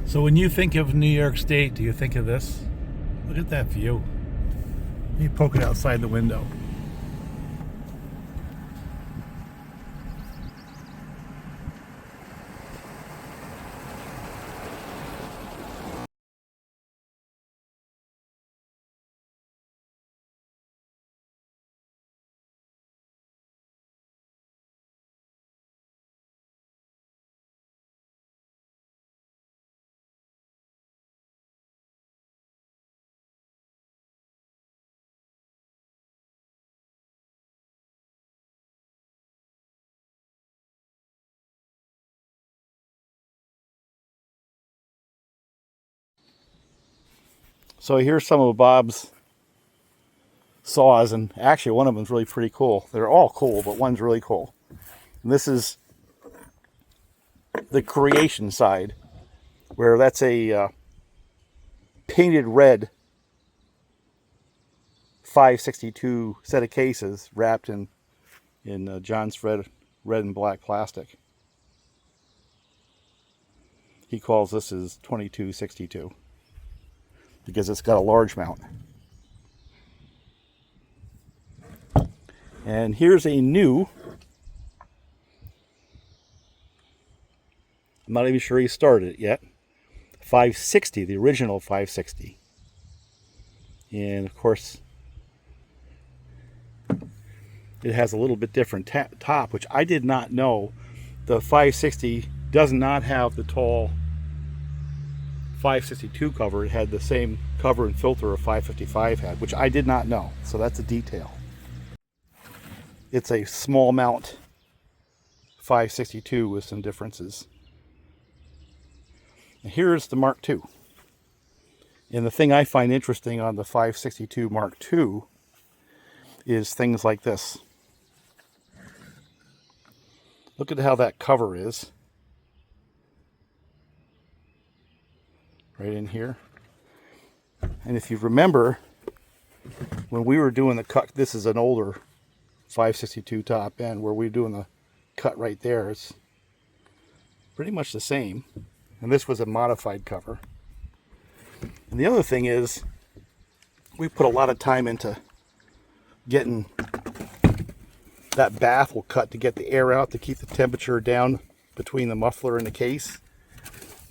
So when you think of New York State, do you think of this? Look at that view. You poke it outside the window. So here's some of Bob's saws, and actually one of them's really pretty cool. They're all cool, but one's really cool. And this is the creation side, where that's a painted red 562 set of cases wrapped in John's red and black plastic. He calls this his 2262 because it's got a large mount. And here's a new, I'm not even sure he started it yet, 560, the original 560. And of course, it has a little bit different top, which I did not know. The 560 does not have the tall 562 cover. It had the same cover and filter a 555 had, which I did not know. So that's a detail. It's a small mount 562 with some differences. And here's the Mark II. And the thing I find interesting on the 562 Mark II is things like this. Look at how that cover is. Right in here. And if you remember, when we were doing the cut, this is an older 562 top end, where we were doing the cut right there. It's pretty much the same. And this was a modified cover. And the other thing is, we put a lot of time into getting that baffle cut to get the air out, to keep the temperature down between the muffler and the case.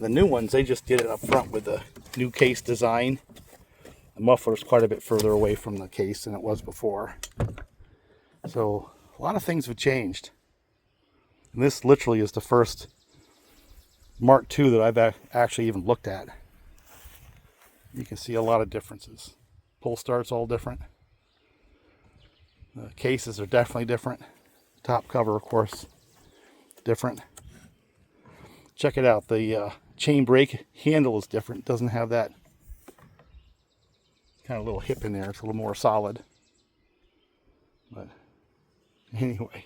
The new ones, they just did it up front with the new case design. The muffler's quite a bit further away from the case than it was before. So a lot of things have changed. And this literally is the first Mark II that I've actually even looked at. You can see a lot of differences. Pull start's all different. The cases are definitely different. Top cover, of course, different. Check it out. The chain brake handle is different. It doesn't have that kind of little hip in there. It's a little more solid. But anyway.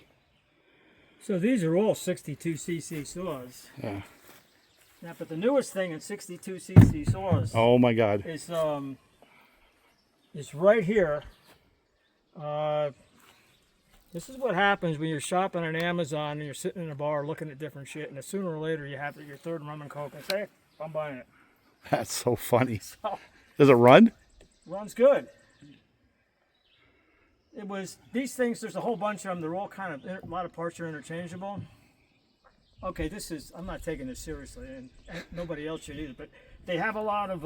So these are all 62cc saws. Yeah. Now, but the newest thing in 62cc saws. Oh my God. Is right here. This is what happens when you're shopping on Amazon and you're sitting in a bar looking at different shit, and sooner or later you have your third rum and coke and say, I'm buying it. That's so funny. So, does it run? Runs good. It was, these things, there's a whole bunch of them. They're all kind of, a lot of parts are interchangeable. Okay, this is, I'm not taking this seriously, and nobody else should either, but they have a lot of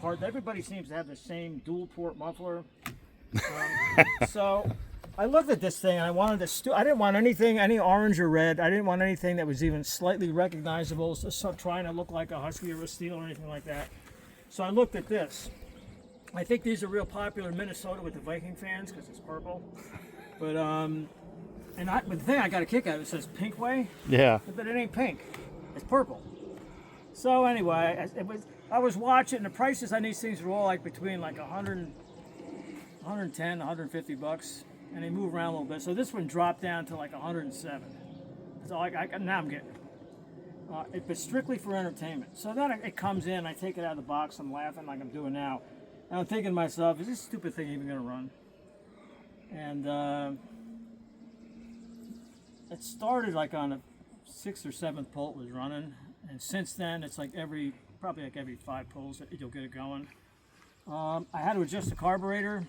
parts. Everybody seems to have the same dual port muffler. So I looked at this thing and I wanted to, I didn't want anything, any orange or red. I didn't want anything that was even slightly recognizable, so trying to look like a Husky or a Steel or anything like that. So I looked at this. I think these are real popular in Minnesota with the Viking fans because it's purple. But but the thing I got a kick out of it says Pinkway. Yeah. But it ain't pink. It's purple. So anyway, I was watching, the prices on these things were all like between like 110, 150 bucks, and they move around a little bit. So this one dropped down to like 107. So now I'm getting it. But strictly for entertainment. So then it comes in, I take it out of the box, I'm laughing like I'm doing now. And I'm thinking to myself, is this stupid thing even going to run? And it started like on a 6th or 7th pull it was running. And since then, it's like every probably like every 5 pulls you'll get it going. I had to adjust the carburetor.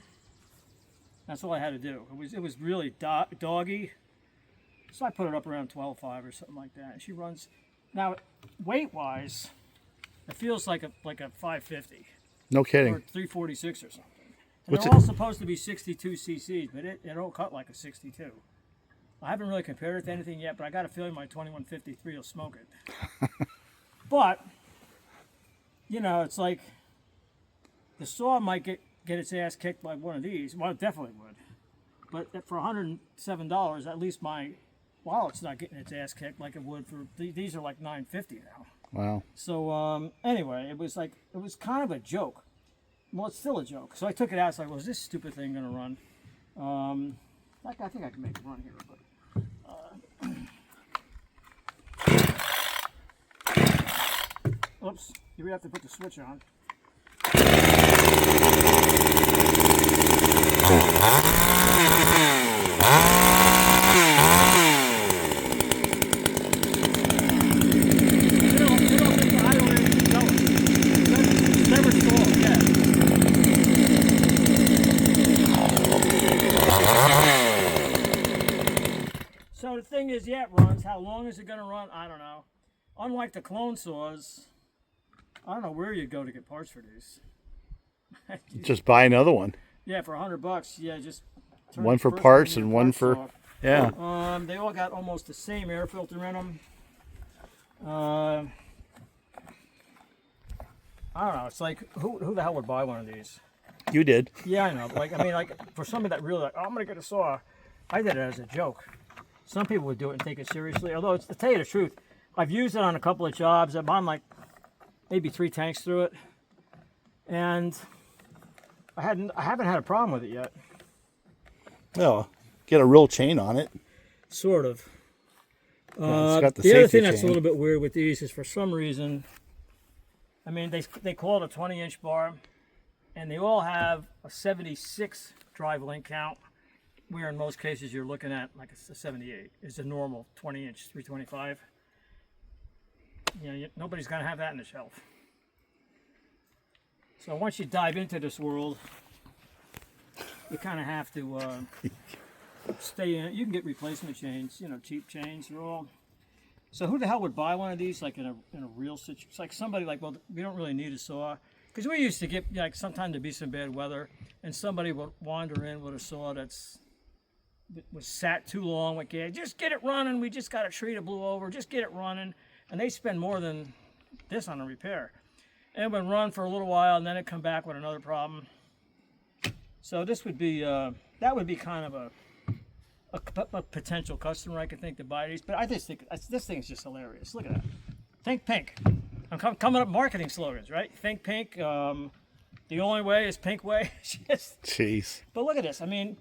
That's all I had to do. It was really doggy. So I put it up around 12.5 or something like that. And she runs. Now, weight-wise, it feels like a 550. No kidding. Or 346 or something. And What's they're all supposed to be 62 cc's, but it don't cut like a 62. I haven't really compared it to anything yet, but I got a feeling my 2153 will smoke it. But, you know, it's like the saw might get its ass kicked by one of these. Well, it definitely would. But for $107, at least my wallet's not getting its ass kicked like it would for these are like $9.50 now. Wow. So anyway, it was kind of a joke. Well, it's still a joke. So I took it out. It's like, well, is this stupid thing gonna run? I think I can make it run here, but. Oops, you have to put the switch on. So the thing is, yeah, it runs. How long is it going to run? I don't know. Unlike the clone saws, I don't know where you go to get parts for these. Just buy another one. Yeah, for $100. Yeah, just turn one the for first parts one and one for off. yeah. They all got almost the same air filter in them. I don't know. It's like who the hell would buy one of these? You did. Yeah, I know. Like for somebody that really like, oh, I'm gonna get a saw. I did it as a joke. Some people would do it and take it seriously. Although, to tell you the truth, I've used it on a couple of jobs. I've run like maybe 3 tanks through it, and I haven't had a problem with it yet. Well, get a real chain on it. Sort of. Yeah, it's got the other thing chain. that's a little bit weird with these is for some reason, I mean, they call it a 20-inch bar, and they all have a 76 drive link count, where in most cases you're looking at like a 78 is a normal 20-inch 325. You know, nobody's going to have that in the shelf. So once you dive into this world, you kind of have to stay in it. You can get replacement chains, you know, cheap chains. They're all. So who the hell would buy one of these like in a real situation? It's like somebody like, well, we don't really need a saw. Because we used to get, like, sometimes there'd be some bad weather, and somebody would wander in with a saw that was sat too long. Like, yeah, just get it running. We just got a tree that blew over. Just get it running. And they spend more than this on a repair. And it would run for a little while, and then it'd come back with another problem. So this would be, that would be kind of a potential customer, I could think, to buy these. But I just think this thing is just hilarious. Look at that. Think pink. I'm coming up marketing slogans, right? Think pink. The only way is Pinkway. Jeez. But look at this. I mean,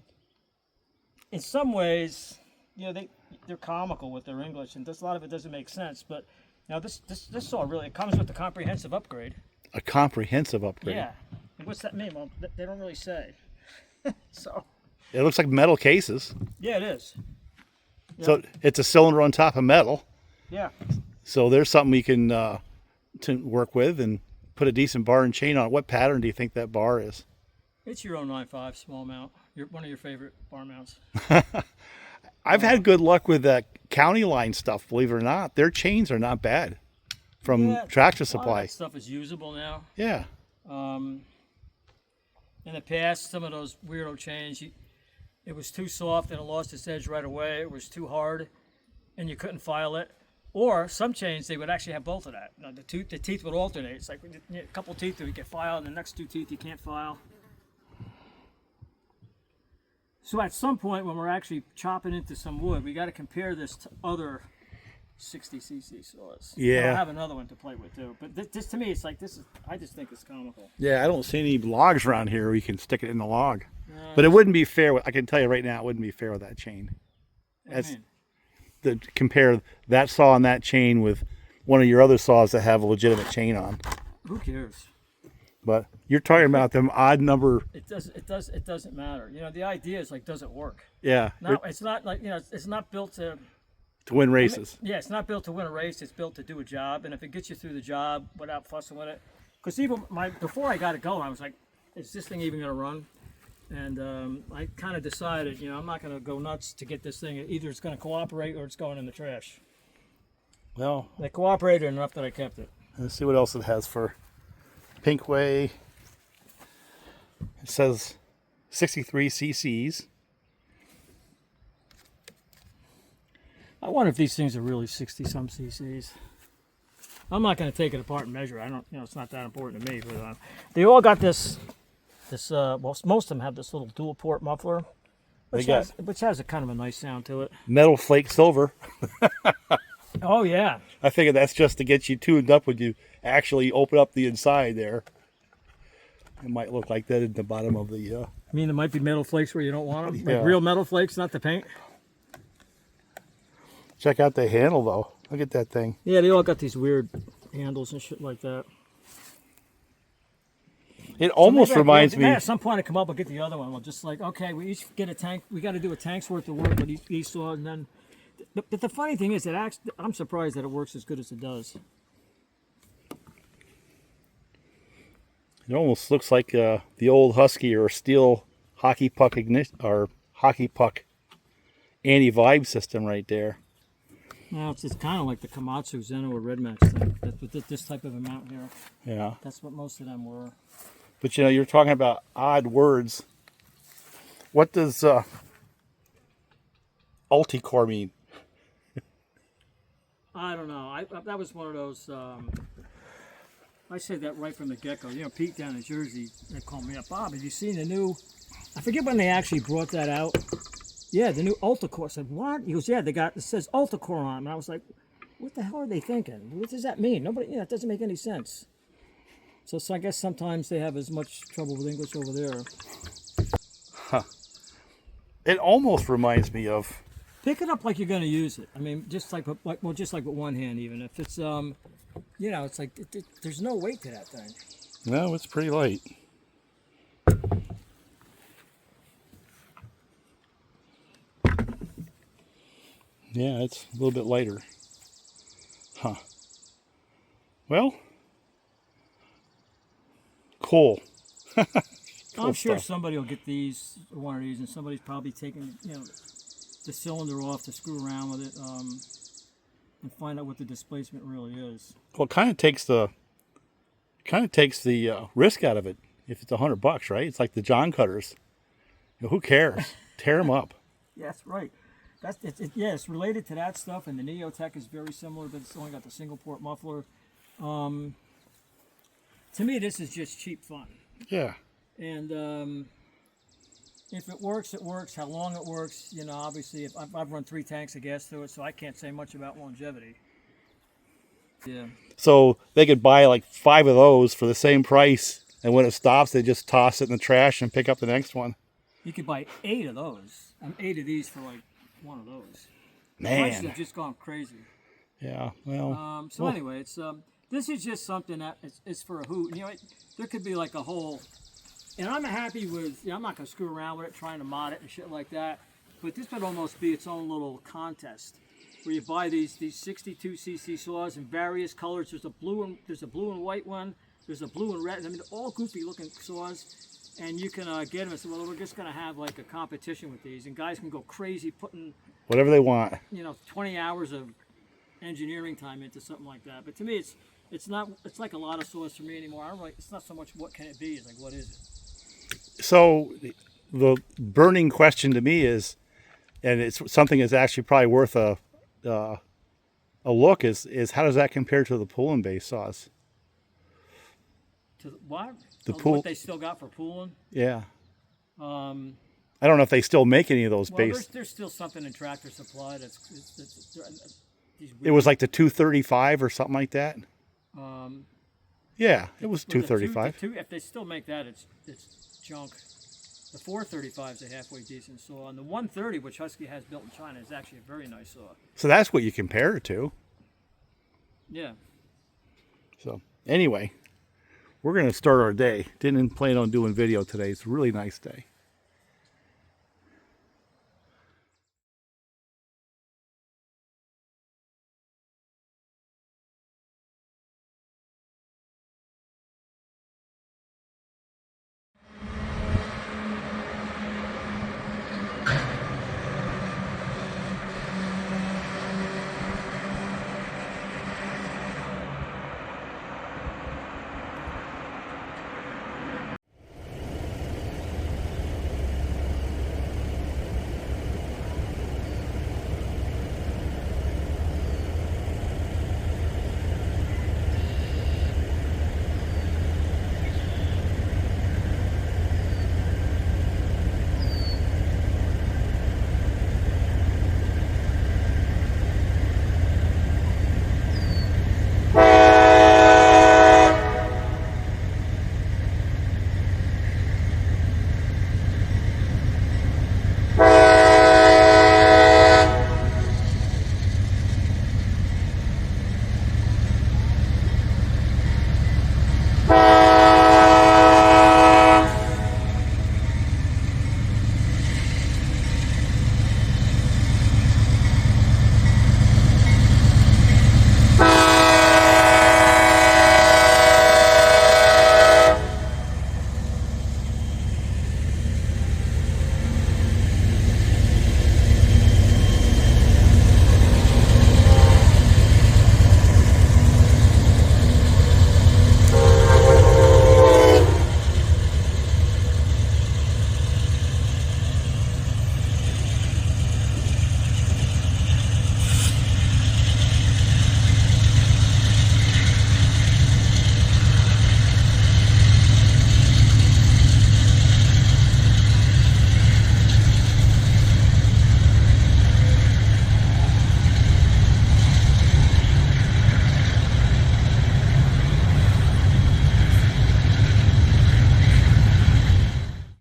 in some ways, you know, they're comical with their English, and a lot of it doesn't make sense. But you know, this saw really, it comes with a comprehensive upgrade. A comprehensive upgrade. Yeah. And what's that mean? Well, they don't really say. So. It looks like metal cases. Yeah, it is. Yep. So it's a cylinder on top of metal. Yeah. So there's something we can to work with and put a decent bar and chain on it. What pattern do you think that bar is? It's your 095 small mount. One of your favorite bar mounts. I've had good luck with that county line stuff, believe it or not. Their chains are not bad from Tractor Supply. A lot of that stuff is usable now. Yeah. In the past, some of those weirdo chains, it was too soft and it lost its edge right away. It was too hard and you couldn't file it. Or some chains, they would actually have both of that. You know, the teeth would alternate. It's like a couple teeth that we can file, and the next 2 teeth you can't file. So at some point, when we're actually chopping into some wood, we got to compare this to other 60cc saws. Yeah. I'll have another one to play with too. But this to me, it's like I just think it's comical. Yeah, I don't see any logs around here where you can stick it in the log. But it wouldn't be fair. I can tell you right now, it wouldn't be fair with that chain. To compare that saw and that chain with one of your other saws that have a legitimate chain on. Who cares? But you're talking about them odd number. It doesn't matter. You know, the idea is like, does it work? Yeah. No, it's not like, you know, it's not built to To win races. Yeah, it's not built to win a race. It's built to do a job, and if it gets you through the job without fussing with it, because even before I got it going, I was like, "Is this thing even going to run?" And I kind of decided, I'm not going to go nuts to get this thing. Either it's going to cooperate or it's going in the trash. Well, they cooperated enough that I kept it. Let's see what else it has for Pinkway. It says 63 cc's. I wonder if these things are really 60-some cc's. I'm not going to take it apart and measure. I don't, it's not that important to me. But they all got this. Well, most of them have this little dual port muffler, which has a kind of a nice sound to it. Metal flake silver. Oh yeah. I figured that's just to get you tuned up when you actually open up the inside there. It might look like that at the bottom of the. I mean, there might be metal flakes where you don't want them, yeah. like real metal flakes, not the paint. Check out the handle though. Look at that thing. Yeah, they all got these weird handles and shit like that. It almost reminds me. At some point, I come up and get the other one. We'll just like, okay, we each get a tank. We got to do a tank's worth of work with each saw, and then. But the funny thing is, I'm surprised that it works as good as it does. It almost looks like the old Husky or steel hockey puck ignition or hockey puck anti-vibe system right there. Well, it's kind of like the Komatsu Zeno or Red Max thing. With this type of amount here. Yeah. That's what most of them were. But you're talking about odd words. What does Ulticore mean? I don't know. That was one of those. I said that right from the get-go. Pete down in Jersey, they called me up. Bob, have you seen the new? I forget when they actually brought that out. Yeah, the new Ulticore. I said, what? He goes, yeah, it says Ulticore on it. And I was like, what the hell are they thinking? What does that mean? Nobody, it doesn't make any sense. So I guess sometimes they have as much trouble with English over there. Huh. It almost reminds me of. Pick it up like you're going to use it. I mean, just like with one hand even. If it's, it's like, there's no weight to that thing. No, it's pretty light. Yeah, it's a little bit lighter. Huh. Well, cool. I'm sure somebody will get one of these, and somebody's probably taking, the cylinder off to screw around with it and find out what the displacement really is. Well, it kind of takes the risk out of it if it's $100, right? It's like the John Cutters. Who cares? Tear them up. Yeah, that's right. It's related to that stuff, and the Neotech is very similar, but it's only got the single port muffler. To me, this is just cheap fun. Yeah. And if it works, it works. How long it works, obviously, if I've run 3 tanks of gas through it, so I can't say much about longevity. Yeah. So they could buy like 5 of those for the same price, and when it stops, they just toss it in the trash and pick up the next one. You could buy 8 of those. 8 of these for like one of those. Man. Prices have just gone crazy. Yeah. Well. Anyway, it's this is just something that it's for a hoot. There could be like a whole. And I'm happy with, I'm not going to screw around with it, trying to mod it and shit like that. But this would almost be its own little contest where you buy these 62cc saws in various colors. There's a blue and white one. There's a blue and red. I mean, all goofy looking saws. And you can get them and say, well, we're just going to have like a competition with these. And guys can go crazy putting whatever they want. 20 hours of engineering time into something like that. But to me, it's like a lot of saws for me anymore. It's not so much what can it be, it's like what is it? So the burning question to me is, and it's something that's actually probably worth a look, is how does that compare to the pull and base saws? To what? Pool. What they still got for pooling? Yeah. I don't know if they still make any of those base. There's still something in Tractor Supply it was like the 235 or something like that. Yeah, it was 235. If they still make that, it's junk. The 435 is a halfway decent saw, and the 130, which Husky has built in China, is actually a very nice saw. So that's what you compare it to. Yeah. So anyway, we're going to start our day. Didn't plan on doing video today. It's a really nice day.